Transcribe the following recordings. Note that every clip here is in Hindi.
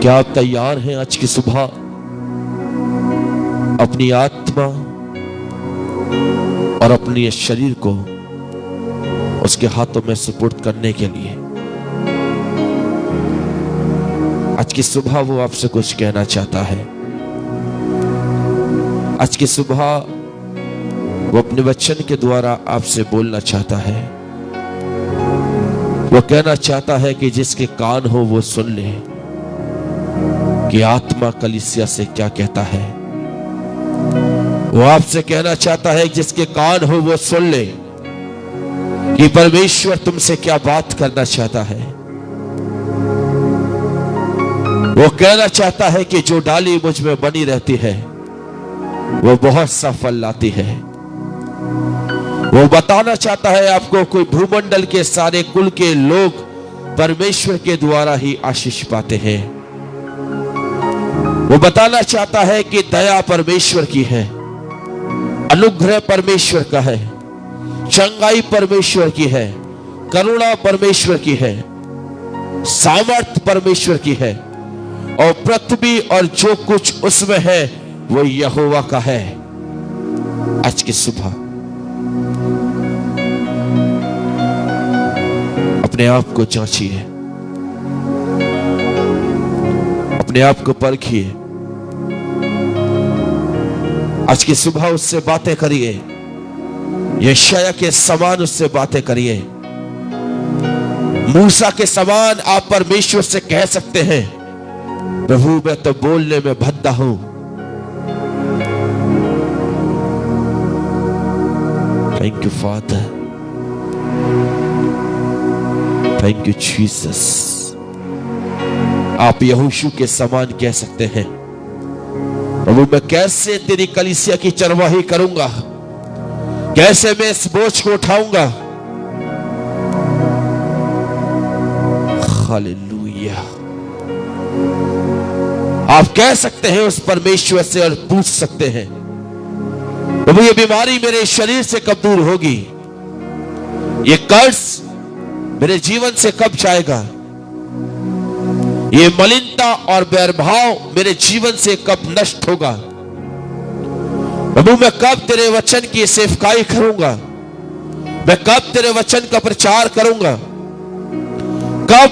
क्या आप तैयार हैं आज की सुबह अपनी आत्मा और अपने शरीर को उसके हाथों में सुपुर्द करने के लिए? आज की सुबह वो आपसे कुछ कहना चाहता है। आज की सुबह वो अपने वचन के द्वारा आपसे बोलना चाहता है। वो कहना चाहता है कि जिसके कान हो वो सुन ले कि आत्मा कलीसिया से क्या कहता है। वो आपसे कहना चाहता है जिसके कान हो वो सुन ले कि परमेश्वर तुमसे क्या बात करना चाहता है। वो कहना चाहता है कि जो डाली मुझ में बनी रहती है वो बहुत सा फल लाती है। वो बताना चाहता है आपको कोई भूमंडल के सारे कुल के लोग परमेश्वर के द्वारा ही आशीष पाते हैं। वो बताना चाहता है कि दया परमेश्वर की है, अनुग्रह परमेश्वर का है, चंगाई परमेश्वर की है, करुणा परमेश्वर की है, सामर्थ परमेश्वर की है और पृथ्वी और जो कुछ उसमें है वो यहोवा का है। आज की सुबह अपने आप को जांचिए, अपने आप को परखिए। आज की सुबह उससे बातें करिए, यशायाह के समान उससे बातें करिए। मूसा के समान आप परमेश्वर से कह सकते हैं, प्रभु मैं तो बोलने में भद्दा हूं। Thank you father, thank you Jesus. आप यहोशू के समान कह सकते हैं, प्रभु मैं कैसे तेरी कलीसिया की चरवाही करूंगा, कैसे मैं इस बोझ को उठाऊंगा। हालेलुया। आप कह सकते हैं उस परमेश्वर से और पूछ सकते हैं, प्रभु ये बीमारी मेरे शरीर से कब दूर होगी, ये कर्ज मेरे जीवन से कब जाएगा, ये मलिनता और बैरभाव मेरे जीवन से कब नष्ट होगा। प्रभु मैं कब तेरे वचन की सेवकाई करूंगा, मैं कब तेरे वचन का प्रचार करूंगा, कब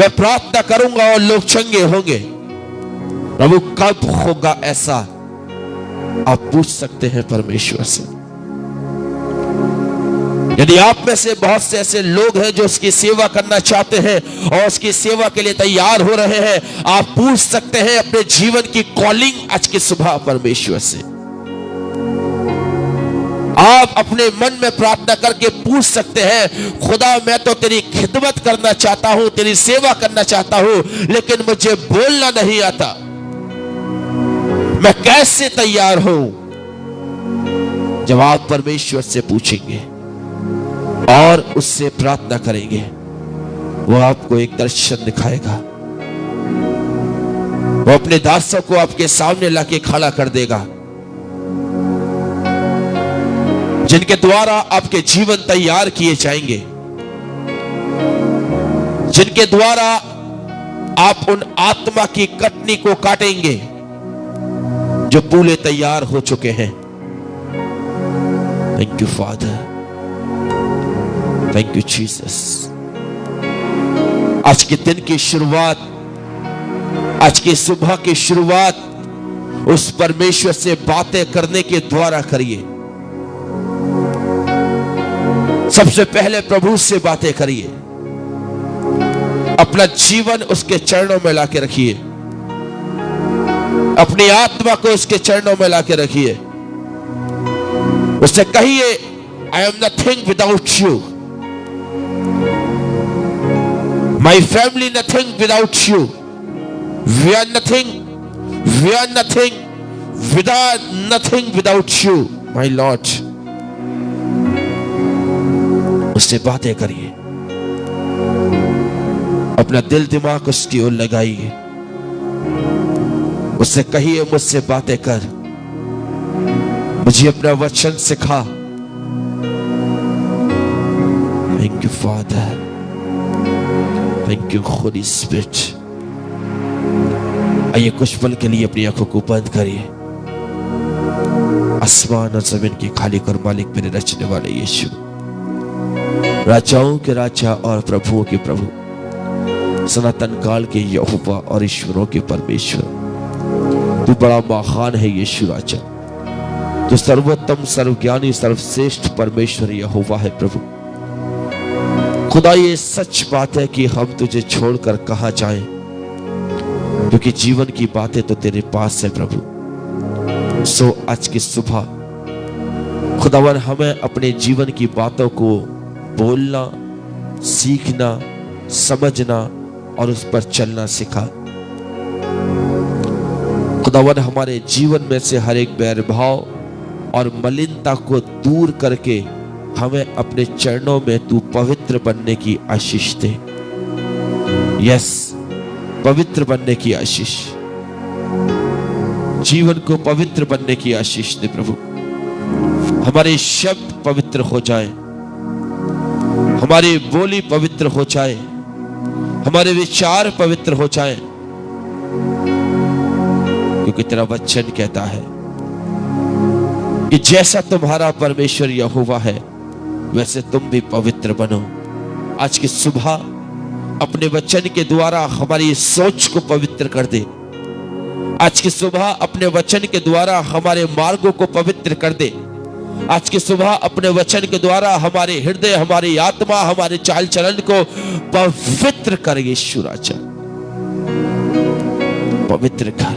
मैं प्रार्थना करूंगा और लोग चंगे होंगे। प्रभु कब होगा ऐसा, आप पूछ सकते हैं परमेश्वर से। यदि आप में से बहुत से ऐसे लोग हैं जो उसकी सेवा करना चाहते हैं और उसकी सेवा के लिए तैयार हो रहे हैं, आप पूछ सकते हैं अपने जीवन की कॉलिंग आज की सुबह परमेश्वर से। आप अपने मन में प्रार्थना करके पूछ सकते हैं, खुदा मैं तो तेरी खिदमत करना चाहता हूं, तेरी सेवा करना चाहता हूं, लेकिन मुझे बोलना नहीं आता, मैं कैसे तैयार हूं। जब आप परमेश्वर से पूछेंगे और उससे प्रार्थना करेंगे, वो आपको एक दर्शन दिखाएगा। वो अपने दासों को आपके सामने लाके खड़ा कर देगा, जिनके द्वारा आपके जीवन तैयार किए जाएंगे, जिनके द्वारा आप उन आत्मा की कटनी को काटेंगे जो पूले तैयार हो चुके हैं। Thank you father, thank you Jesus. आज के दिन की शुरुआत, आज की सुबह की शुरुआत उस परमेश्वर से बातें करने के द्वारा करिए। सबसे पहले प्रभु से बातें करिए, अपना जीवन उसके चरणों में लाके रखिए, अपनी आत्मा को उसके चरणों में लाके रखिए। उससे कहिए, I am nothing without you, my family nothing without you, we are nothing nothing without you my lord. उससे बातें करिए, अपना दिल दिमाग उसकी ओर लगाइए, उससे कहिए मुझसे बातें कर, मुझे अपना वचन सिखा। Thank you father, thank you Holi spirit. आइए कुछ पल के लिए अपनी आंखों को बंद करिए। आसमान और जमीन के खालिक और मालिक मेरे रचने वाले यीशु, राजाओं के राजा और प्रभुओं के प्रभु, सनातन काल के यहोवा और ईश्वरों के परमेश्वर, तू बड़ा महान है यीशु राजा। तू सर्वोत्तम, सर्वज्ञानी, सर्वश्रेष्ठ परमेश्वर यहोवा है प्रभु। खुदा ये सच बात है कि हम तुझे छोड़कर कहां जाएं, क्योंकि जीवन की बातें तो तेरे पास है प्रभु। सो आज की सुबह खुदावन हमें अपने जीवन की बातों को बोलना, सीखना, समझना और उस पर चलना सिखा। खुदावन हमारे जीवन में से हर एक बैरभाव और मलिनता को दूर करके हमें अपने चरणों में तू पवित्र बनने की आशीष दे। यस, पवित्र बनने की आशीष, जीवन को पवित्र बनने की आशीष दे प्रभु। हमारे शब्द पवित्र हो जाए, हमारी बोली पवित्र हो जाए, हमारे विचार पवित्र हो जाए, क्योंकि तेरा वचन कहता है कि जैसा तुम्हारा परमेश्वर यहोवा है वैसे तुम भी पवित्र बनो। आज की सुबह अपने वचन के द्वारा हमारी सोच को पवित्र कर दे। आज की सुबह अपने वचन के द्वारा हमारे मार्गों को पवित्र कर दे। आज की सुबह अपने वचन के द्वारा हमारे हृदय, हमारी आत्मा, हमारे चाल चलन को पवित्र कर यीशु राजा। पवित्र कर,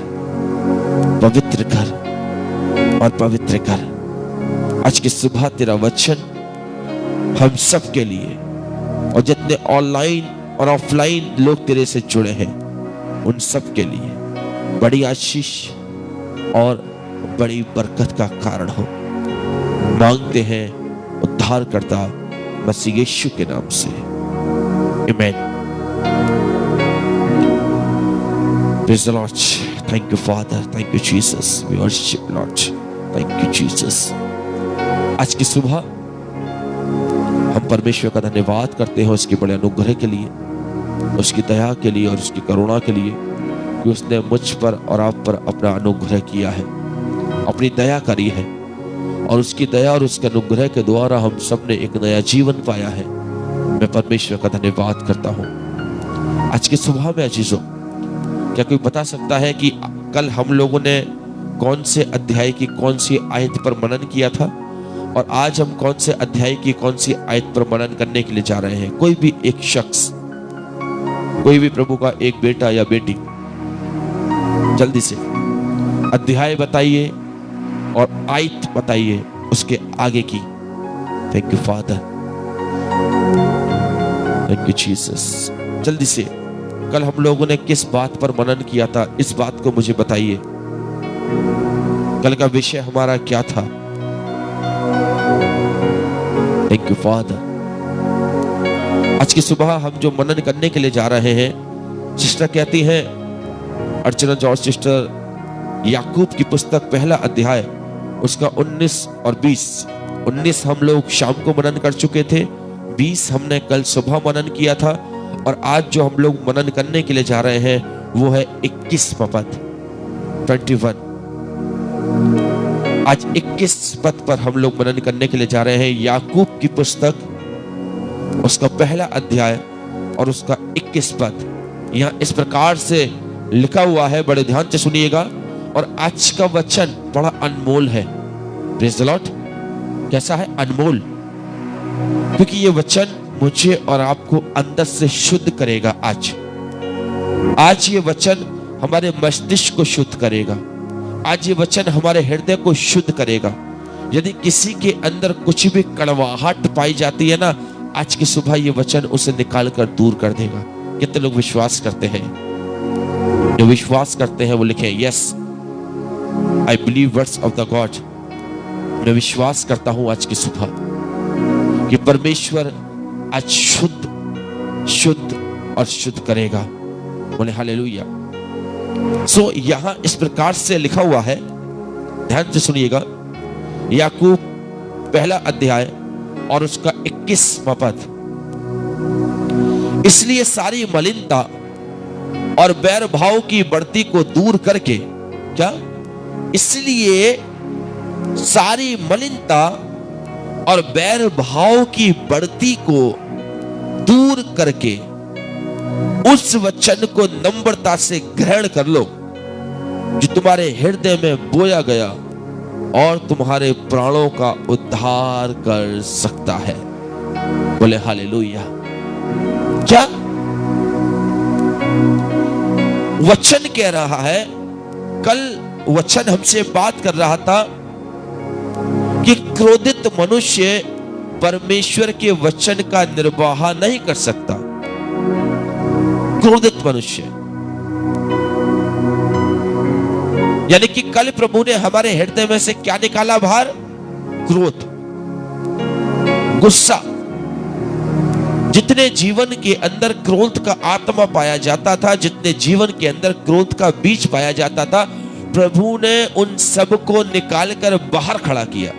पवित्र कर और पवित्र कर। आज की सुबह तेरा वचन हम सब के लिए और जितने ऑनलाइन और ऑफलाइन लोग तेरे से जुड़े हैं उन सब के लिए बड़ी आशीष और बड़ी बरकत का कारण हो, मांगते हैं उद्धारकर्ता मसीह यीशु के नाम से, आमीन। Praise the lord. Thank you father, thank you Jesus, we worship lord, thank you Jesus. आज की सुबह हम परमेश्वर का धन्यवाद करते हैं उसके बड़े अनुग्रह के लिए, उसकी दया के लिए और उसकी करुणा के लिए कि उसने मुझ पर और आप पर अपना अनुग्रह किया है, अपनी दया करी है और उसकी दया और उसके अनुग्रह के द्वारा हम सब ने एक नया जीवन पाया है। मैं परमेश्वर का धन्यवाद करता हूँ। आज की सुबह में अजीजों, क्या कोई बता सकता है कि कल हम लोगों ने कौन से अध्याय की कौन सी आयत पर मनन किया था और आज हम कौन से अध्याय की कौन सी आयत पर मनन करने के लिए जा रहे हैं? कोई भी एक शख्स, कोई भी प्रभु का एक बेटा या बेटी जल्दी से अध्याय बताइए और आयत बताइए उसके आगे की। Thank you father, thank you Jesus. जल्दी से, कल हम लोगों ने किस बात पर मनन किया था, इस बात को मुझे बताइए। कल का विषय हमारा क्या था? Thank you father. आज की सुबह हम जो मनन करने के लिए जा रहे हैं, सिस्टर कहती हैं, अर्चना जॉर्ज सिस्टर, याकूब की पुस्तक पहला अध्याय उसका 19 और 20। 19 हम लोग शाम को मनन कर चुके थे, 20 हमने कल सुबह मनन किया था और आज जो हम लोग मनन करने के लिए जा रहे हैं वो है 21वां पद, 21। आज 21 पद पर हम लोग मनन करने के लिए जा रहे हैं। याकूब की पुस्तक उसका पहला अध्याय और उसका 21 पद। यहाँ इस प्रकार से लिखा हुआ है, बड़े ध्यान से सुनिएगा। और आज का वचन बड़ा अनमोल है। Praise the Lord. कैसा है? अनमोल, क्योंकि ये वचन मुझे और आपको अंदर से शुद्ध करेगा। आज ये वचन हमारे मस्तिष्क को शुद्ध करेगा। आज ये वचन हमारे हृदय को शुद्ध करेगा। यदि किसी के अंदर कुछ भी कड़वाहट पाई जाती है ना, आज की सुबह ये वचन उसे निकाल कर दूर कर देगा। कितने लोग विश्वास करते हैं? जो विश्वास करते हैं वो लिखें, yes I believe words of the God. मैं विश्वास करता हूं आज की सुबह कि परमेश्वर आज शुद्ध और शुद्ध करेगा। बोले हालेलुया। सो यहां इस प्रकार से लिखा हुआ है, ध्यान से सुनिएगा। याकूब पहला अध्याय और उसका 21वां पद। इसलिए सारी मलिनता और बैर भाव की बढ़ती को दूर करके, क्या, इसलिए सारी मलिनता और बैर भाव की बढ़ती को दूर करके उस वचन को नम्रता से ग्रहण कर लो जो तुम्हारे हृदय में बोया गया और तुम्हारे प्राणों का उद्धार कर सकता है। बोले हालेलुया। क्या वचन कह रहा है? कल वचन हमसे बात कर रहा था कि क्रोधित मनुष्य परमेश्वर के वचन का निर्वाह नहीं कर सकता। क्रोधित मनुष्य, यानी कि कल प्रभु ने हमारे हृदय में से क्या निकाला बाहर? क्रोध, गुस्सा। जितने जीवन के अंदर क्रोध का आत्मा पाया जाता था, जितने जीवन के अंदर क्रोध का बीज पाया जाता था, प्रभु ने उन सब को निकालकर बाहर खड़ा किया।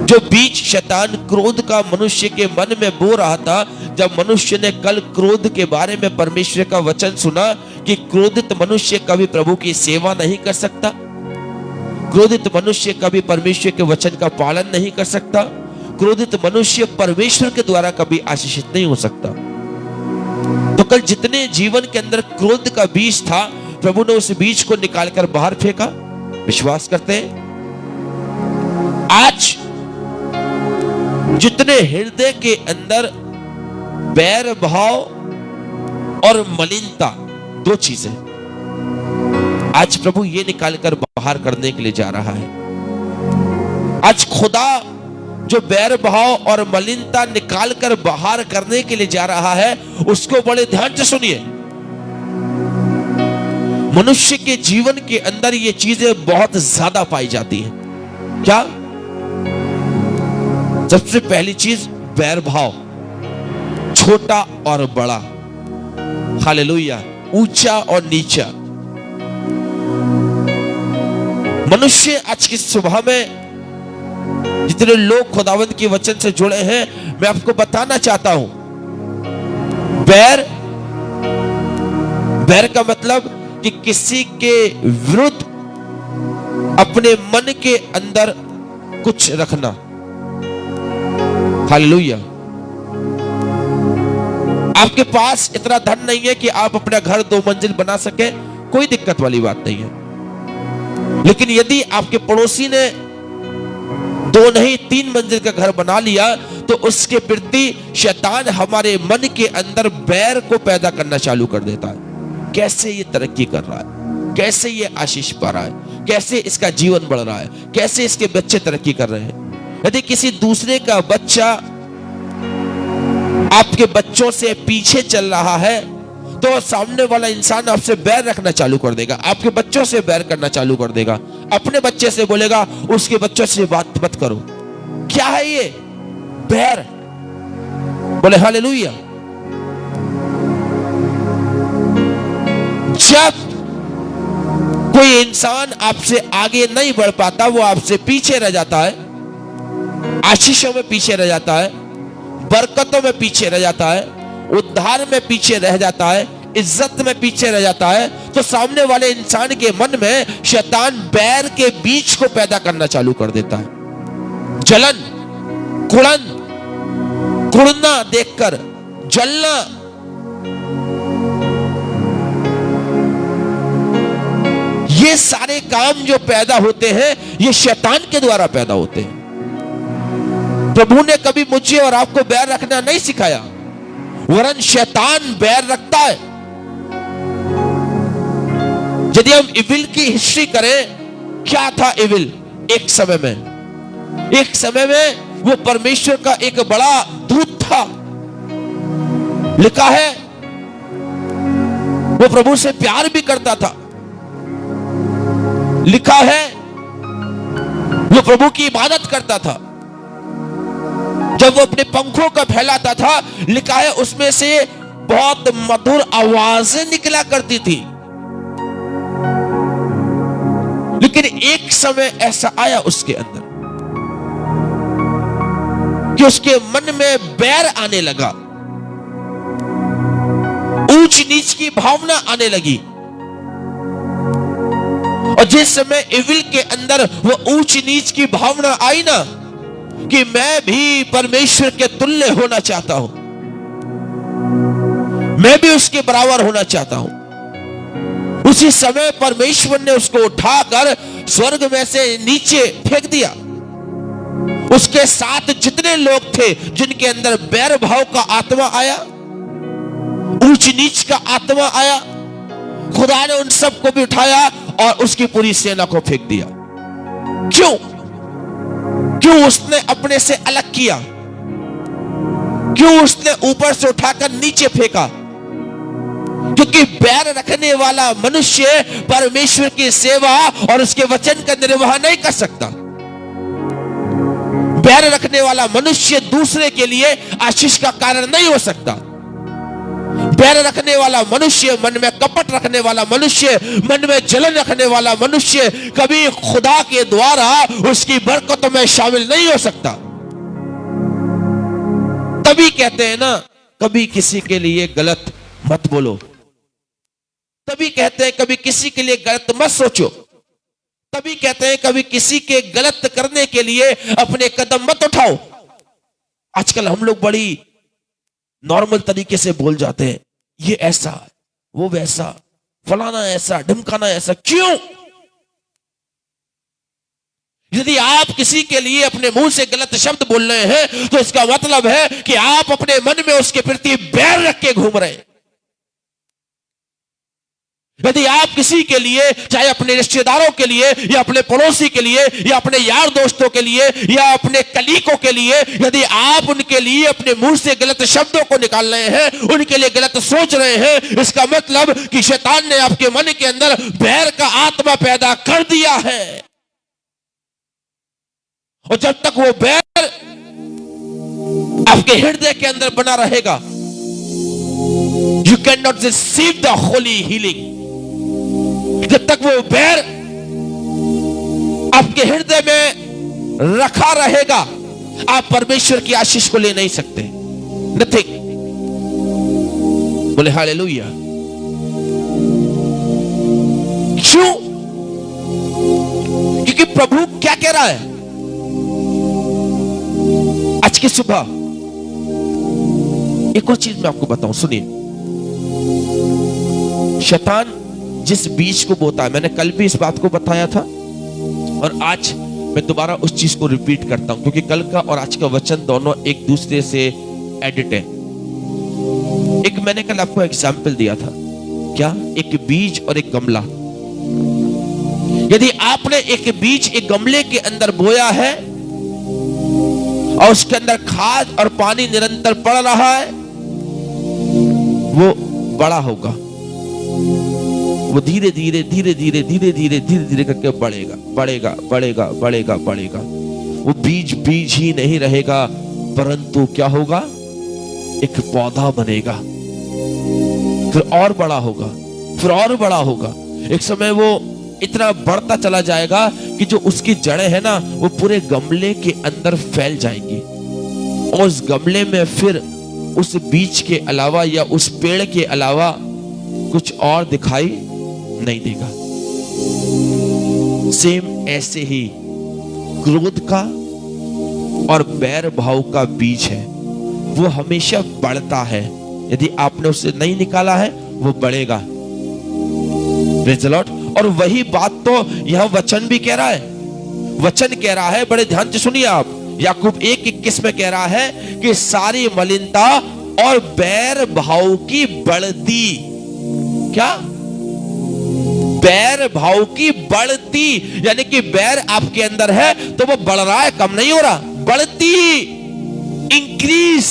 जो बीज शैतान क्रोध का मनुष्य के मन में बो रहा था, जब मनुष्य ने कल क्रोध के बारे में परमेश्वर का वचन सुना कि क्रोधित मनुष्य कभी प्रभु की सेवा नहीं कर सकता, क्रोधित मनुष्य कभी परमेश्वर के वचन का पालन नहीं कर सकता, क्रोधित मनुष्य परमेश्वर के द्वारा कभी आशीषित नहीं हो सकता। तो कल जितने जीवन के अंदर क्रोध का बीज था, प्रभु ने उस बीज को निकालकर बाहर फेंका। विश्वास करते हैं? आज जितने हृदय के अंदर बैर भाव और मलिनता, दो चीजें, आज प्रभु ये निकालकर बाहर करने के लिए जा रहा है। आज खुदा जो बैर भाव और मलिनता निकालकर बाहर करने के लिए जा रहा है, उसको बड़े ध्यान से सुनिए। मनुष्य के जीवन के अंदर ये चीजें बहुत ज्यादा पाई जाती हैं। क्या? सबसे पहली चीज बैर भाव, छोटा और बड़ा, हालेलुया, ऊंचा और नीचा। मनुष्य आज की सुबह में जितने लोग खुदावंद के वचन से जुड़े हैं, मैं आपको बताना चाहता हूं, बैर का मतलब कि किसी के विरुद्ध अपने मन के अंदर कुछ रखना। हालेलुया। आपके पास इतना धन नहीं है कि आप अपना घर 2 मंजिल बना सके, कोई दिक्कत वाली बात नहीं है। लेकिन यदि आपके पड़ोसी ने 2 नहीं 3 मंजिल का घर बना लिया, तो उसके प्रति शैतान हमारे मन के अंदर बैर को पैदा करना चालू कर देता है। कैसे ये तरक्की कर रहा है, कैसे ये आशीष पा रहा है, कैसे इसका जीवन बढ़ रहा है, कैसे इसके बच्चे तरक्की कर रहे हैं। यदि किसी दूसरे का बच्चा आपके बच्चों से पीछे चल रहा है, तो सामने वाला इंसान आपसे बैर रखना चालू कर देगा, आपके बच्चों से बैर करना चालू कर देगा। अपने बच्चे से बोलेगा उसके बच्चों से बात मत करो। क्या है ये? बैर। बोले हालेलुया। जब कोई इंसान आपसे आगे नहीं बढ़ पाता, वो आपसे पीछे रह जाता है, आशीषों में पीछे रह जाता है, बरकतों में पीछे रह जाता है, उद्धार में पीछे रह जाता है, इज्जत में पीछे रह जाता है, तो सामने वाले इंसान के मन में शैतान बैर के बीज को पैदा करना चालू कर देता है। जलन, कुड़न, कुड़ना देखकर जलना, ये सारे काम जो पैदा होते हैं, ये शैतान के द्वारा पैदा होते हैं। प्रभु ने कभी मुझे और आपको बैर रखना नहीं सिखाया, वरन शैतान बैर रखता है। यदि हम इविल की हिस्ट्री करें, क्या था इविल? एक समय में वो परमेश्वर का एक बड़ा दूत था। लिखा है वो प्रभु से प्यार भी करता था। लिखा है वो प्रभु की इबादत करता था। जब वो अपने पंखों का फैलाता था, लिखा है उसमें से बहुत मधुर आवाजें निकला करती थी। लेकिन एक समय ऐसा आया उसके अंदर कि उसके मन में बैर आने लगा। नीच की भावना आने लगी। और जिस समय इविल के अंदर वो ऊंच नीच की भावना आई ना, कि मैं भी परमेश्वर के तुल्य होना चाहता हूं, मैं भी उसके बराबर होना चाहता हूं, उसी समय परमेश्वर ने उसको उठाकर स्वर्ग में से नीचे फेंक दिया। उसके साथ जितने लोग थे जिनके अंदर बैर भाव का आत्मा आया, ऊंच नीच का आत्मा आया, खुदा ने उन सबको भी उठाया और उसकी पूरी सेना को फेंक दिया। क्यों? क्यों उसने अपने से अलग किया? क्यों उसने ऊपर से उठाकर नीचे फेंका? क्योंकि बैर रखने वाला मनुष्य परमेश्वर की सेवा और उसके वचन का निर्वाह नहीं कर सकता। बैर रखने वाला मनुष्य दूसरे के लिए आशीष का कारण नहीं हो सकता। बैर रखने वाला मनुष्य, मन में कपट रखने वाला मनुष्य, मन में जलन रखने वाला मनुष्य कभी खुदा के द्वारा उसकी बरकतों में शामिल नहीं हो सकता। तभी कहते हैं ना, कभी किसी के लिए गलत मत बोलो। तभी कहते हैं कभी किसी के लिए गलत मत सोचो। तभी कहते हैं कभी किसी के गलत करने के लिए अपने कदम मत उठाओ। आजकल हम लोग बड़ी नॉर्मल तरीके से बोल जाते हैं, ये ऐसा, वो वैसा, फलाना ऐसा, ढिमकाना ऐसा। क्यों? यदि आप किसी के लिए अपने मुंह से गलत शब्द बोल रहे हैं तो इसका मतलब है कि आप अपने मन में उसके प्रति बैर रख के घूम रहे हैं। यदि आप किसी के लिए, चाहे अपने रिश्तेदारों के लिए या अपने पड़ोसी के लिए या अपने यार दोस्तों के लिए या अपने कलीगों के लिए, यदि आप उनके लिए अपने मुंह से गलत शब्दों को निकाल रहे हैं, उनके लिए गलत सोच रहे हैं, इसका मतलब कि शैतान ने आपके मन के अंदर बैर का आत्मा पैदा कर दिया है। और जब तक वो बैर आपके हृदय के अंदर बना रहेगा, you can not receive the Holi healing. जब तक वो बैर आपके हृदय में रखा रहेगा, आप परमेश्वर की आशीष को ले नहीं सकते। नथिंग। बोले हालेलुया। क्यों? क्योंकि प्रभु क्या कह रहा है? आज की सुबह एक और चीज मैं आपको बताऊं, सुनिए। शैतान जिस बीज को बोता है, मैंने कल भी इस बात को बताया था और आज मैं दोबारा उस चीज को रिपीट करता हूं, क्योंकि कल का और आज का वचन दोनों एक दूसरे से एडिट है। एक मैंने कल आपको एग्जाम्पल दिया था, क्या? एक बीज और एक गमला। यदि आपने एक बीज एक गमले के अंदर बोया है और उसके अंदर खाद और पानी निरंतर पड़ रहा है, वो बड़ा होगा। वो धीरे धीरे धीरे धीरे धीरे धीरे धीरे धीरे करके बढ़ेगा बढ़ेगा बढ़ेगा बढ़ेगा बढ़ेगा। वो बीज बीज ही नहीं रहेगा, परंतु क्या होगा? एक पौधा बनेगा, फिर और बड़ा होगा, फिर और बड़ा होगा। एक समय वो इतना बढ़ता चला जाएगा कि जो उसकी जड़ें हैं ना, वो पूरे गमले के अंदर फैल जाएंगी और उस गमले में फिर उस बीज के अलावा या उस पेड़ के अलावा कुछ और दिखाई नहीं देगा। सेम ऐसे ही क्रोध का और बैर भाव का बीज है, वो हमेशा बढ़ता है। यदि आपने उसे नहीं निकाला है, वो बढ़ेगा। Praise the Lord. और वही बात तो यह वचन भी कह रहा है। वचन कह रहा है, बड़े ध्यान से सुनिए आप, याकूब 1:21 में कह रहा है कि सारी मलिनता और बैर भाव की बढ़ती, क्या? बैर भाव की बढ़ती, यानी कि बैर आपके अंदर है तो वो बढ़ रहा है, कम नहीं हो रहा, बढ़ती, इंक्रीज।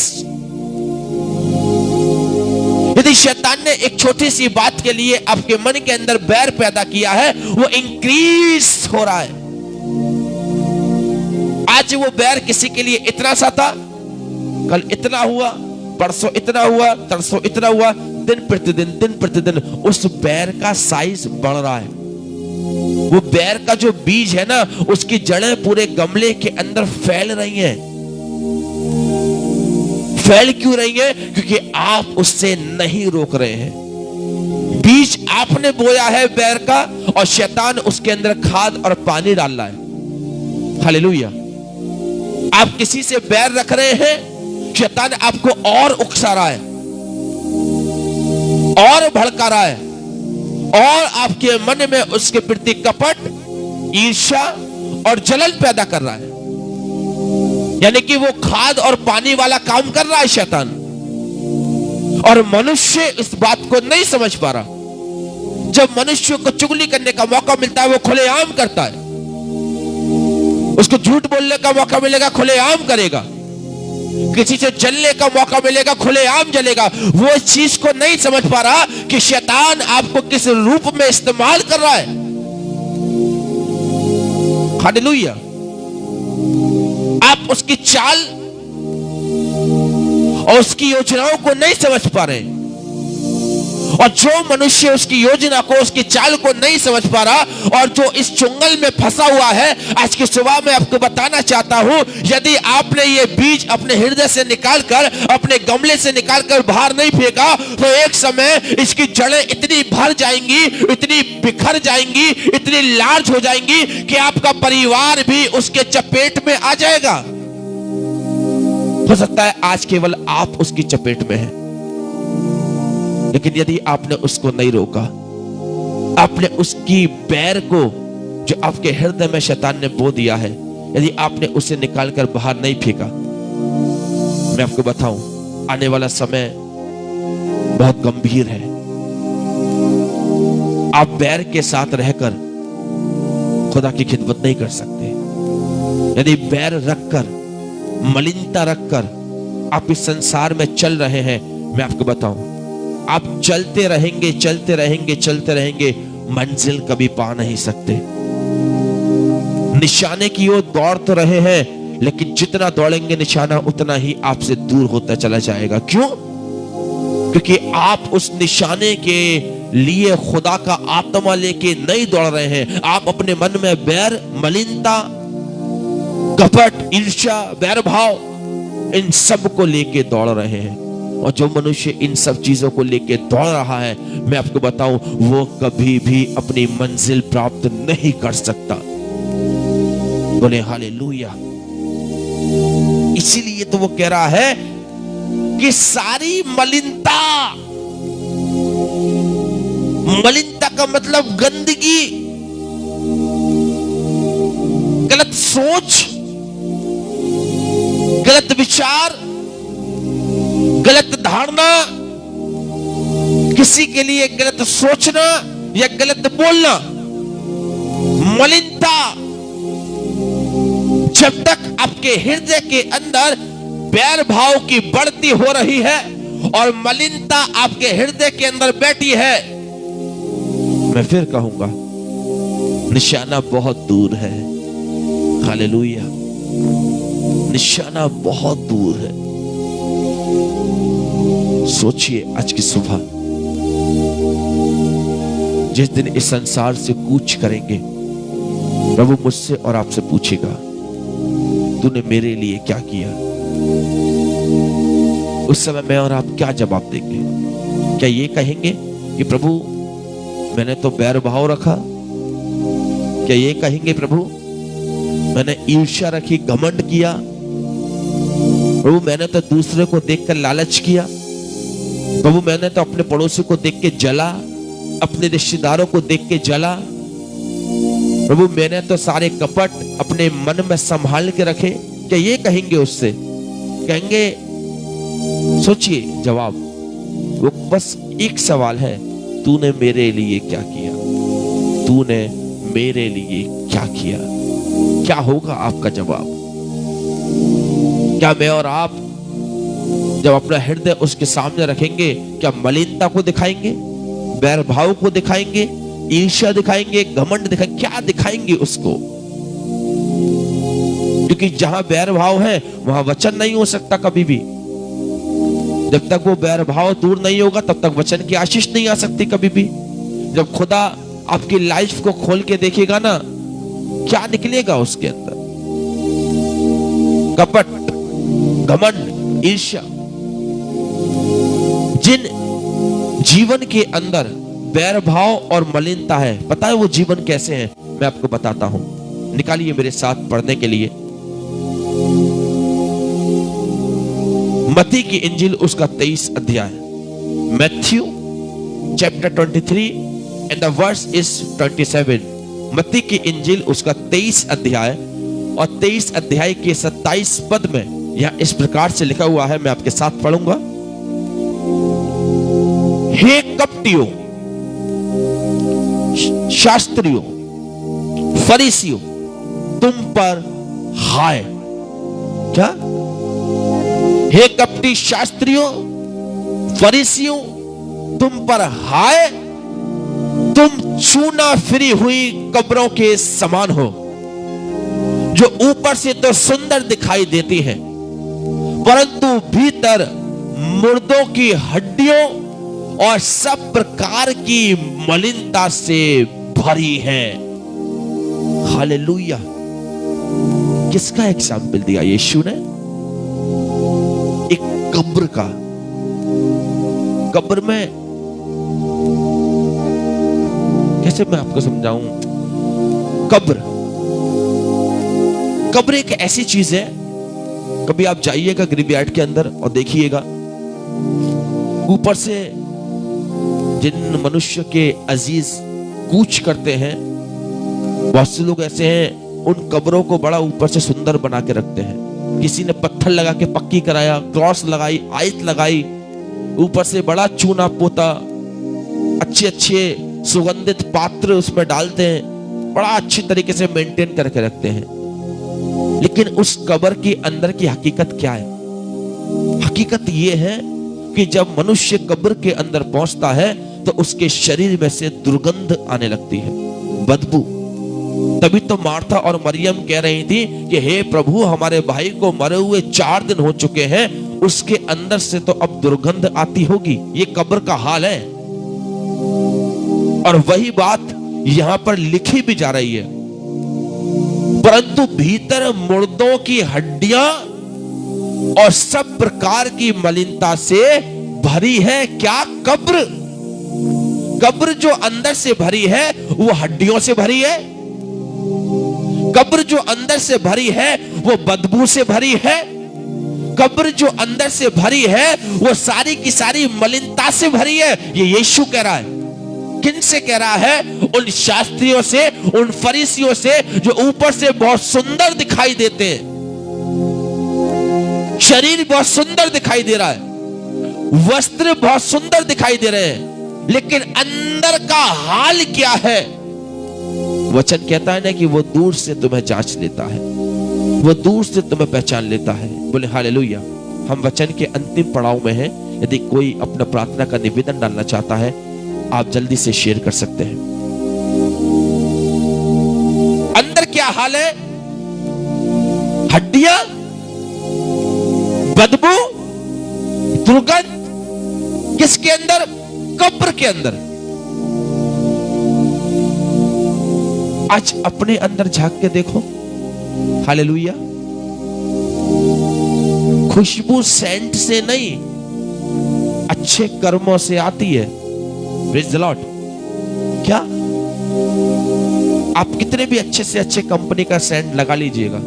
यदि शैतान ने एक छोटी सी बात के लिए आपके मन के अंदर बैर पैदा किया है, वो इंक्रीज हो रहा है। आज वो बैर किसी के लिए इतना सा था, कल इतना हुआ, परसों इतना हुआ, तरसों इतना हुआ, दिन प्रतिदिन उस बैर का साइज बढ़ रहा है। वो बैर का जो बीज है ना, उसकी जड़ें पूरे गमले के अंदर फैल रही हैं। फैल क्यों रही हैं? क्योंकि आप उससे नहीं रोक रहे हैं। बीज आपने बोया है बैर का, और शैतान उसके अंदर खाद और पानी डाल रहा है। हालेलुया। आप किसी से बैर रख रहे हैं, शैतान आपको और उकसा रहा है, और भड़का रहा है, और आपके मन में उसके प्रति कपट, ईर्ष्या और जलन पैदा कर रहा है। यानी कि वो खाद और पानी वाला काम कर रहा है शैतान, और मनुष्य इस बात को नहीं समझ पा रहा। जब मनुष्य को चुगली करने का मौका मिलता है, वो खुलेआम करता है। उसको झूठ बोलने का मौका मिलेगा, खुलेआम करेगा। किसी से जलने का मौका मिलेगा, खुलेआम जलेगा। वो इस चीज को नहीं समझ पा रहा कि शैतान आपको किस रूप में इस्तेमाल कर रहा है। हालेलुया। आप उसकी चाल और उसकी योजनाओं को नहीं समझ पा रहे, और जो मनुष्य उसकी योजना को, उसकी चाल को नहीं समझ पा रहा, और जो इस चुंगल में फंसा हुआ है, आज की सुबह में आपको बताना चाहता हूं, यदि आपने ये बीज अपने हृदय से निकालकर, अपने गमले से निकालकर बाहर नहीं फेंका, तो एक समय इसकी जड़ें इतनी भर जाएंगी, इतनी बिखर जाएंगी, इतनी लार्ज हो जाएंगी कि आपका परिवार भी उसके चपेट में आ जाएगा। हो सकता है आज केवल आप उसकी चपेट में हैं, लेकिन यदि आपने उसको नहीं रोका, आपने उसकी बैर को जो आपके हृदय में शैतान ने बो दिया है, यदि आपने उसे निकालकर बाहर नहीं फेंका, मैं आपको बताऊं, आने वाला समय बहुत गंभीर है। आप बैर के साथ रहकर खुदा की खिदमत नहीं कर सकते। यदि बैर रखकर, मलिनता रखकर आप इस संसार में चल रहे हैं, मैं आपको बताऊं, आप चलते रहेंगे, चलते रहेंगे, चलते रहेंगे, मंजिल कभी पा नहीं सकते। निशाने की ओर दौड़ तो रहे हैं, लेकिन जितना दौड़ेंगे निशाना उतना ही आपसे दूर होता चला जाएगा। क्यों? क्योंकि आप उस निशाने के लिए खुदा का आत्मा लेके नहीं दौड़ रहे हैं। आप अपने मन में बैर, मलिनता, कपट, ईर्ष्या, बैर भाव, इन सब को लेके दौड़ रहे हैं। और जो मनुष्य इन सब चीजों को लेके दौड़ रहा है, मैं आपको बताऊं, वो कभी भी अपनी मंजिल प्राप्त नहीं कर सकता। बोले हालेलुया। इसीलिए तो वो कह रहा है कि सारी मलिनता, मलिनता का मतलब गंदगी, गलत सोच, गलत विचार, गलत धारणा, किसी के लिए गलत सोचना या गलत बोलना, मलिनता जब तक आपके हृदय के अंदर बैर भाव की बढ़ती हो रही है और मलिनता आपके हृदय के अंदर बैठी है, मैं फिर कहूंगा निशाना बहुत दूर है। हालेलुया। निशाना बहुत दूर है। सोचिए आज की सुबह, जिस दिन इस संसार से कूच करेंगे, प्रभु मुझसे और आपसे पूछेगा, तूने मेरे लिए क्या किया? उस समय मैं और आप क्या जवाब देंगे? क्या ये कहेंगे कि प्रभु मैंने तो बैर भाव रखा? क्या ये कहेंगे प्रभु मैंने ईर्ष्या रखी, घमंड किया? प्रभु मैंने तो दूसरे को देखकर लालच किया? प्रभु मैंने तो अपने पड़ोसी को देख के जला, अपने रिश्तेदारों को देख के जला? प्रभु मैंने तो सारे कपट अपने मन में संभाल के रखे? क्या ये कहेंगे उससे? कहेंगे, सोचिए जवाब, वो बस एक सवाल है, तूने मेरे लिए क्या किया? तूने मेरे लिए क्या किया? क्या होगा आपका जवाब? क्या मैं और आप जब अपना हृदय उसके सामने रखेंगे, क्या मलिनता को दिखाएंगे, बैर भाव को दिखाएंगे, ईर्ष्या दिखाएंगे, घमंड दिखाएंगे? क्या दिखाएंगे उसको? क्योंकि जहां बैर भाव है वहां वचन नहीं हो सकता कभी भी। जब तक वो बैर भाव दूर नहीं होगा तब तक वचन की आशीष नहीं आ सकती कभी भी। जब खुदा आपकी लाइफ को खोल के देखेगा ना, क्या निकलेगा उसके अंदर? कपट, घमंड, ईर्ष्या। जिन जीवन के अंदर बैर भाव और मलिनता है। पता है वो जीवन कैसे है? मैं आपको बताता हूं। निकालिए मेरे साथ पढ़ने के लिए मत्ती की इंजील उसका 23 अध्याय। Matthew chapter 23 and the verse is 27। मत्ती की इंजील उसका 23 अध्याय और 23 अध्याय के 27 पद में यहां इस प्रकार से लिखा हुआ है, मैं आपके साथ पढ़ूंगा। हे कपटियों, शास्त्रियों, फरीसियों, तुम पर हाय। क्या? हे कपटी शास्त्रियों, फरीसियों, तुम पर हाय, तुम चूना फिरी हुई कब्रों के समान हो, जो ऊपर से तो सुंदर दिखाई देती है, परंतु भीतर मुर्दों की हड्डियों और सब प्रकार की मलिनता से भरी है। हालेलुया। किसका एग्जाम्पल दिया यीशु ने? एक कब्र का। कब्र में कैसे मैं आपको समझाऊं? कब्र एक ऐसी चीज है, कभी आप जाइएगा ग्रेवयार्ड के अंदर और देखिएगा, ऊपर से जिन मनुष्य के अजीज कूच करते हैं, बहुत से लोग ऐसे हैं, उन कब्रों को बड़ा ऊपर से सुंदर बना के रखते हैं। किसी ने पत्थर लगा के पक्की कराया, क्रॉस लगाई, आयत लगाई, ऊपर से बड़ा चूना पोता, अच्छे अच्छे सुगंधित पात्र उसमें डालते हैं, बड़ा अच्छी तरीके से मेंटेन करके रखते हैं। लेकिन उस कब्र के अंदर की हकीकत क्या है? हकीकत यह है कि जब मनुष्य कब्र के अंदर पहुंचता है तो उसके शरीर में से दुर्गंध आने लगती है, बदबू। तभी तो मार्था और मरियम कह रही थी कि हे प्रभु, हमारे भाई को मरे हुए 4 दिन हो चुके हैं, उसके अंदर से तो अब दुर्गंध आती होगी। ये कब्र का हाल है। और वही बात यहां पर लिखी भी जा रही है, परंतु भीतर मुर्दों की हड्डियां और सब प्रकार की मलिनता से भरी है। क्या? कब्र जो अंदर से भरी है वो हड्डियों से भरी है। कब्र जो अंदर से भरी है वो बदबू से भरी है। कब्र जो अंदर से भरी है वो सारी की सारी मलिनता से भरी है। ये यीशु कह रहा है। किन से कह रहा है? उन शास्त्रियों से, उन फरीसियों से जो ऊपर से बहुत सुंदर दिखाई देते हैं, शरीर बहुत सुंदर दिखाई दे रहा है, वस्त्र बहुत सुंदर दिखाई दे रहे हैं, लेकिन अंदर का हाल क्या है? वचन कहता है ना कि वो दूर से तुम्हें जांच लेता है, वो दूर से तुम्हें पहचान लेता है। बोले हालेलुया। हम वचन के अंतिम पड़ाव में हैं। यदि कोई अपना प्रार्थना का निवेदन डालना चाहता है, आप जल्दी से शेयर कर सकते हैं। अंदर क्या हाल है? हड्डियां, बदबू, दुर्गंध। किसके अंदर? कब्र के अंदर। आज अपने अंदर झांक के देखो। हालेलुया। खुशबू सेंट से नहीं, अच्छे कर्मों से आती है। Praise the Lord. क्या? आप कितने भी अच्छे से अच्छे कंपनी का सेंट लगा लीजिएगा,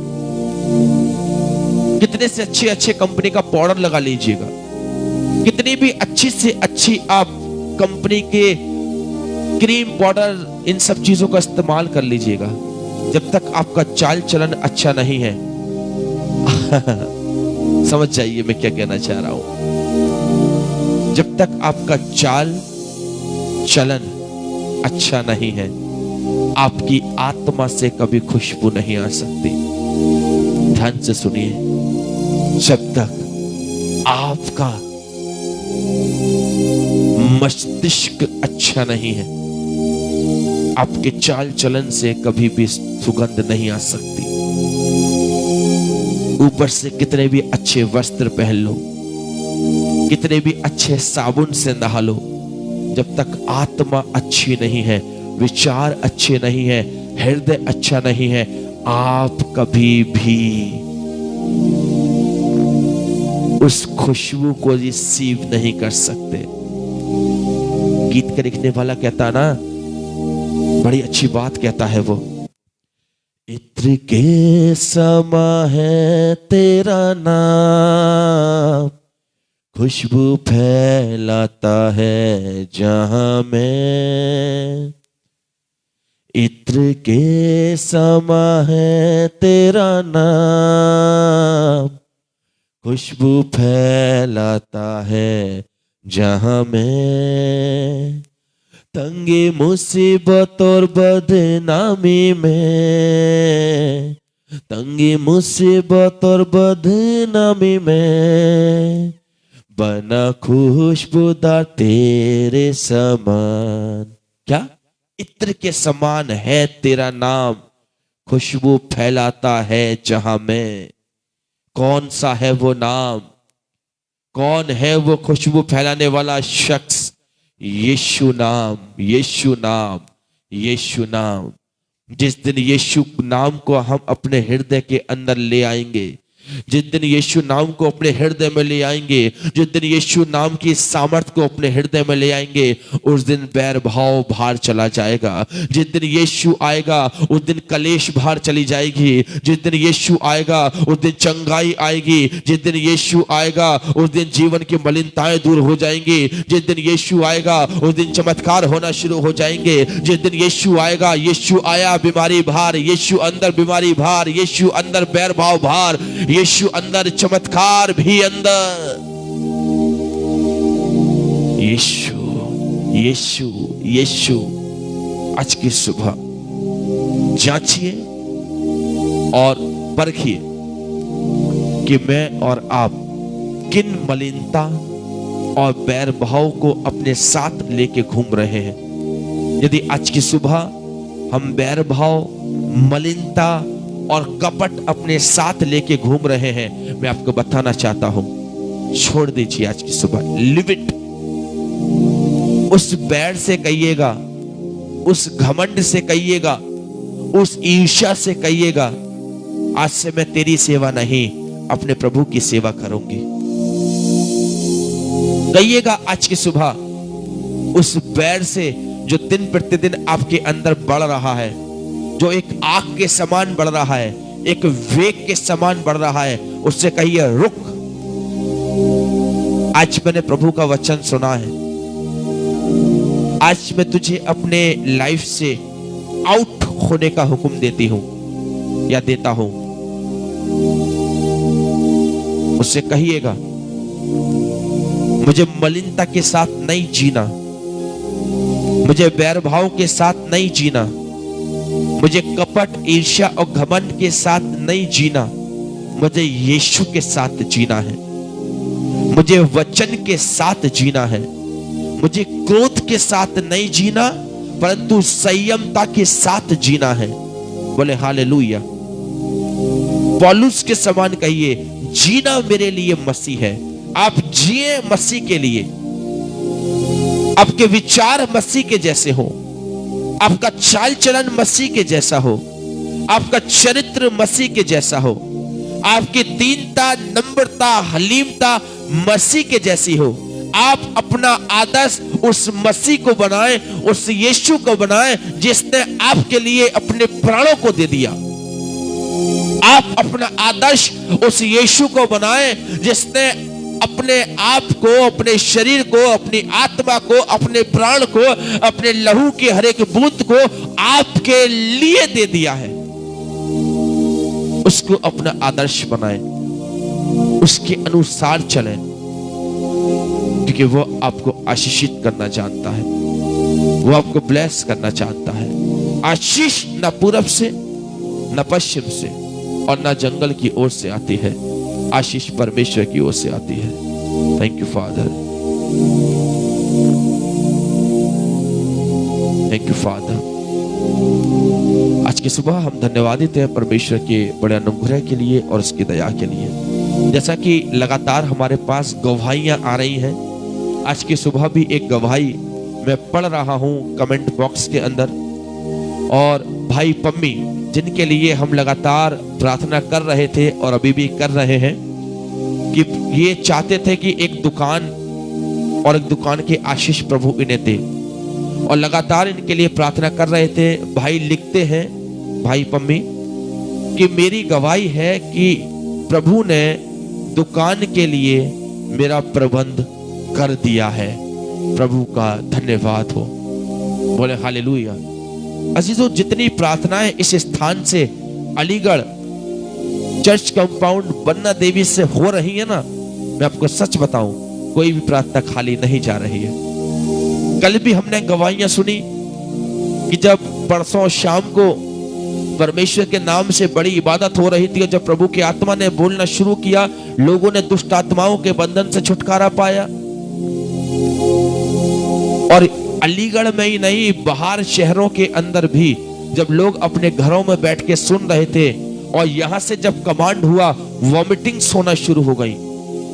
कितने से अच्छे अच्छे कंपनी का पाउडर लगा लीजिएगा, कितनी भी अच्छी से अच्छी आप कंपनी के क्रीम, पाउडर, इन सब चीजों का इस्तेमाल कर लीजिएगा, जब तक आपका चाल चलन अच्छा नहीं है समझ जाइए मैं क्या कहना चाह रहा हूं। जब तक आपका चाल चलन अच्छा नहीं है, आपकी आत्मा से कभी खुशबू नहीं आ सकती। ध्यान से सुनिए, जब तक आपका मस्तिष्क अच्छा नहीं है, आपके चाल चलन से कभी भी सुगंध नहीं आ सकती। ऊपर से कितने भी अच्छे वस्त्र पहन लो, कितने भी अच्छे साबुन से नहा लो, जब तक आत्मा अच्छी नहीं है, विचार अच्छे नहीं है, हृदय अच्छा नहीं है, आप कभी भी उस खुशबू को रिसीव नहीं कर सकते। गीत के लिखने वाला कहता ना, बड़ी अच्छी बात कहता है वो, इत्र के समा है तेरा नाम, खुशबू फैलाता है जहां में। इत्र के समा है तेरा नाम, खुशबू फैलाता है जहां में। तंगी मुसीबत और बदनामी में, तंगी मुसीबत और बदनामी में, बना खुशबूदार तेरे समान। क्या? इत्र के समान है तेरा नाम, खुशबू फैलाता है जहां में। कौन सा है वो नाम? कौन है वो खुशबू फैलाने वाला शख्स? यीशु नाम, यीशु नाम, यीशु नाम। जिस दिन यीशु नाम को हम अपने हृदय के अंदर ले आएंगे, जिस दिन यीशु नाम को अपने हृदय में ले आएंगे, जिस दिन यीशु नाम की सामर्थ को अपने हृदय में ले आएंगे, उस दिन बैर भाव बाहर चला जाएगा। जिस दिन यीशु आएगा उस दिन कलेश बाहर चली जाएगी। जिस दिन यीशु आएगा उस दिन चंगाई आएगी। जिस दिन यीशु आएगा उस दिन जीवन की मलिनताएं दूर हो जाएंगी। जिस दिन यीशु आएगा उस दिन चमत्कार होना शुरू हो जाएंगे। जिस दिन यीशु आएगा, यीशु आया बीमारी बाहर, यीशु अंदर बीमारी बाहर, यीशु अंदर बैर भाव बाहर, यीशु अंदर चमत्कार भी अंदर। यीशु, यीशु, यीशु। आज की सुबह जांचिए और परखिए कि मैं और आप किन मलिनता और बैर भाव को अपने साथ लेके घूम रहे हैं। यदि आज की सुबह हम बैर भाव, मलिनता और कपट अपने साथ लेके घूम रहे हैं, मैं आपको बताना चाहता हूं, छोड़ दीजिए आज की सुबह। Live it. उस बैर से कहिएगा, उस घमंड से कहिएगा, उस ईर्ष्या से कहिएगा, आज से मैं तेरी सेवा नहीं, अपने प्रभु की सेवा करूंगी। कहिएगा आज की सुबह उस बैर से जो दिन प्रतिदिन आपके अंदर बढ़ रहा है, जो एक आग के समान बढ़ रहा है, एक वेग के समान बढ़ रहा है, उससे कहिए रुक। आज मैंने प्रभु का वचन सुना है, आज मैं तुझे अपने लाइफ से आउट होने का हुक्म देती हूं या देता हूं। उससे कहिएगा मुझे मलिनता के साथ नहीं जीना, मुझे बैर भाव के साथ नहीं जीना, मुझे कपट, ईर्ष्या और घमंड के साथ नहीं जीना, मुझे यीशु के साथ जीना है, मुझे वचन के साथ जीना है, मुझे क्रोध के साथ नहीं जीना परंतु संयमता के साथ जीना है। बोले हालेलुया। पौलुस के समान कहिए, जीना मेरे लिए मसीह है। आप जिए मसीह के लिए, आपके विचार मसीह के जैसे हो, आपका चाल चलन मसीह के जैसा हो, आपका चरित्र मसीह के जैसा हो, आपकी दीनता, नम्रता, हलीमता मसीह के जैसी हो। आप अपना आदर्श उस मसीह को बनाएं, उस यीशु को बनाएं जिसने आपके लिए अपने प्राणों को दे दिया। आप अपना आदर्श उस यीशु को बनाएं जिसने अपने आप को, अपने शरीर को, अपनी आत्मा को, अपने प्राण को, अपने लहू के हर एक बूंद को आपके लिए दे दिया है। उसको अपना आदर्श बनाएं, उसके अनुसार चलें, क्योंकि वो आपको आशीषित करना जानता है, वो आपको ब्लेस करना चाहता है। आशीष न पूरब से, न पश्चिम से और न जंगल की ओर से आती है, आशीष परमेश्वर की ओर से आती है। Thank you father, thank you father. आज की सुबह हम धन्यवादित हैं परमेश्वर के बड़े अनुग्रह के लिए और उसकी दया के लिए। जैसा कि लगातार हमारे पास गवाहियां आ रही हैं, आज की सुबह भी एक गवाही मैं पढ़ रहा हूं कमेंट बॉक्स के अंदर। और भाई पम्मी, जिनके लिए हम लगातार प्रार्थना कर रहे थे और अभी भी कर रहे हैं, कि ये चाहते थे कि एक दुकान और एक दुकान के आशीष प्रभु इन्हें दे। और लगातार इनके लिए प्रार्थना कर रहे थे। भाई लिखते हैं, भाई पम्मी, कि मेरी गवाही है कि प्रभु ने दुकान के लिए मेरा प्रबंध कर दिया है। प्रभु का धन्यवाद हो, बोले हालेलुया। अजीजों, जितनी प्रार्थनाएं इस स्थान से अलीगढ़ चर्च कंपाउंड बन्ना देवी से हो रही है ना, मैं आपको सच बताऊं, कोई भी प्रार्थना खाली नहीं जा रही है। कल भी हमने गवाहियां सुनी कि जब परसों शाम को परमेश्वर के नाम से बड़ी इबादत हो रही थी, और जब प्रभु की आत्मा ने बोलना शुरू किया, लोगों ने दुष्ट आत्माओं के बंधन से छुटकारा पाया। और अलीगढ़ में ही नहीं, बाहर शहरों के अंदर भी जब लोग अपने घरों में बैठ के सुन रहे थे, और यहां से जब कमांड हुआ, वॉमिटिंग्स होना शुरू हो गई,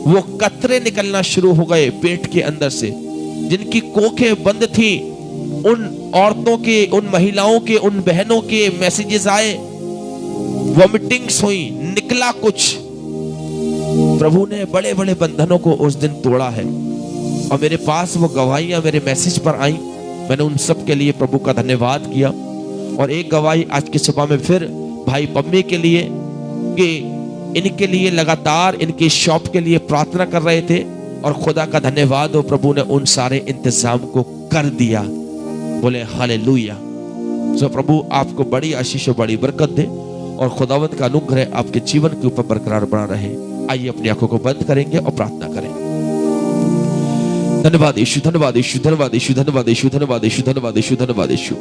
वो कतरे निकलना शुरू हो गए पेट के अंदर से। जिनकी कोखें बंद थी, उन औरतों के, उन महिलाओं के, उन बहनों के मैसेजेस आए, वॉमिटिंग्स हुई, निकला कुछ। प्रभु ने बड़े बड़े बंधनों को उस दिन तोड़ा है। और मेरे पास वो गवाहियां मेरे मैसेज पर आई, मैंने उन सब के लिए प्रभु का धन्यवाद किया। और एक गवाही आज की सुबह में फिर भाई पम्मी के लिए, कि इनके लिए लगातार इनकी शॉप के लिए प्रार्थना कर रहे थे, और खुदा का धन्यवाद हो, प्रभु ने उन सारे इंतजाम को कर दिया। बोले हालेलुया। सो प्रभु आपको बड़ी आशीष और बड़ी बरकत दे, और खुदावंत का अनुग्रह आपके जीवन के ऊपर बरकरार बना रहे। आइए अपनी आंखों को बंद करेंगे और प्रार्थना करें। धन्यवाद यीशु, धन्यवाद यीशु, धन्यवाद यीशु, धन्यवाद यीशु, धन्यवाद यीशु, धन्यवाद यीशु, धन्यवाद यीशु।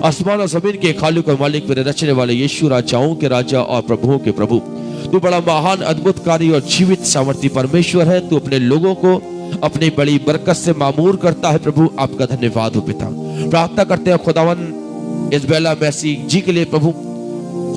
आसमान और जमीन के खालिक और मालिक, मेरे रचने वाले यीशु, राजाओं के राजा और प्रभुओं के प्रभु, तू बड़ा महान, अद्भुतकारी और जीवित सामर्थी परमेश्वर है। तू अपने लोगों को अपनी बड़ी बरकत से मामूर करता है। प्रभु आपका धन्यवाद हो पिता। प्रार्थना करते हैं खुदावन इजबेला मैसी जी के लिए, प्रभु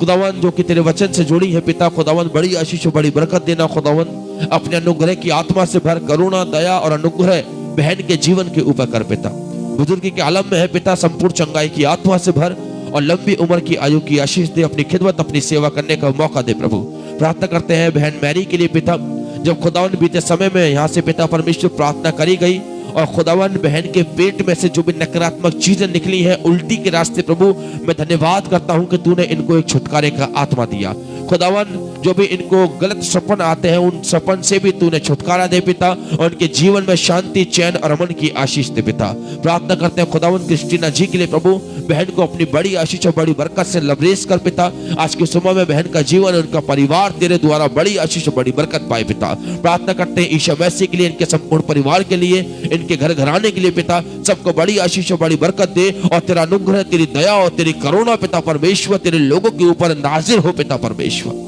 खुदावन जो कि तेरे वचन से जुड़ी है पिता, खुदावन बड़ी आशीष और बड़ी बरकत देना। खुदावन अपने अनुग्रह की आत्मा से भर, करुणा, दया और अनुग्रह बहन के जीवन के ऊपर कर पिता। बुजुर्गी के आलम में है पिता, संपूर्ण चंगाई की आत्मा से भर, और लंबी उम्र की आयु की आशीष दे। अपनी खिदमत, अपनी सेवा करने का मौका दे प्रभु। प्रार्थना करते हैं बहन मैरी के लिए पिता, जब खुदावन बीते समय में यहाँ से पिता परमेश्वर प्रार्थना करी गई, और खुदावन बहन के पेट में से जो भी नकारात्मक चीजें निकली हैं, उल्टी के रास्ते, प्रभु मैं धन्यवाद करता हूं कि तूने इनको एक छुटकारे का आत्मा दिया। खुदावन जो भी इनको गलत सपन आते हैं, उन सपन से भी तूने छुटकारा दे पिता, और उनके जीवन में शांति, चैन और अमन की आशीष दे पिता। प्रार्थना करते हैं खुदावन क्रिस्टीना जी के लिए, प्रभु बहन को अपनी बड़ी आशीष और बड़ी बरकत से लबरेज कर पिता। आज के सुबह में बहन का जीवन, उनका परिवार तेरे द्वारा बड़ी आशीष और बड़ी बरकत पाए पिता। प्रार्थना करते हैं ईशा मसीह के लिए, इनके संपूर्ण परिवार के लिए, इनके घर घराने के लिए पिता, सबको बड़ी आशीष और बड़ी बरकत दे, और तेरा अनुग्रह, तेरी दया और तेरी करुणा पिता परमेश्वर तेरे लोगों के ऊपर नाजिल हो पिता परमेश्वर।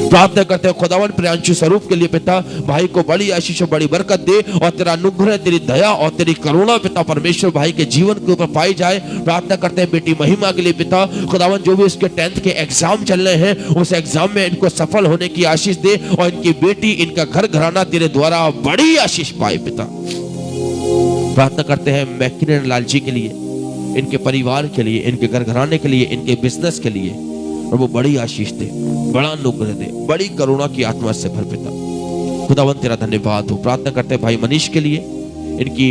प्रार्थना करते हैं खुदावन प्रियांशु स्वरूप के लिए पिता, भाई को बड़ी आशीष और बड़ी बरकत दे, और तेरा अनुग्रह, तेरी दया और तेरी करुणा पिता परमेश्वर भाई के जीवन के ऊपर पाई जाए। प्रार्थना करते हैं बेटी महिमा के लिए पिता, खुदावन जो भी उसके 10th के एग्जाम चल रहे हैं, उस एग्जाम में इनको सफल होने की आशीष दे, और इनकी बेटी, इनका घर घराना तेरे द्वारा बड़ी आशीष पाए पिता। प्रार्थना करते हैं मैकिन लाल जी के लिए, इनके परिवार के लिए, इनके घर घराने के लिए, इनके बिजनेस के लिए, और वो बड़ी आशीष दे, बड़ा अनुग्रह दे, बड़ी करुणा की आत्मा से भर पिता। खुदावन तेरा धन्यवाद हो। प्रार्थना करते हैं भाई मनीष के लिए, इनकी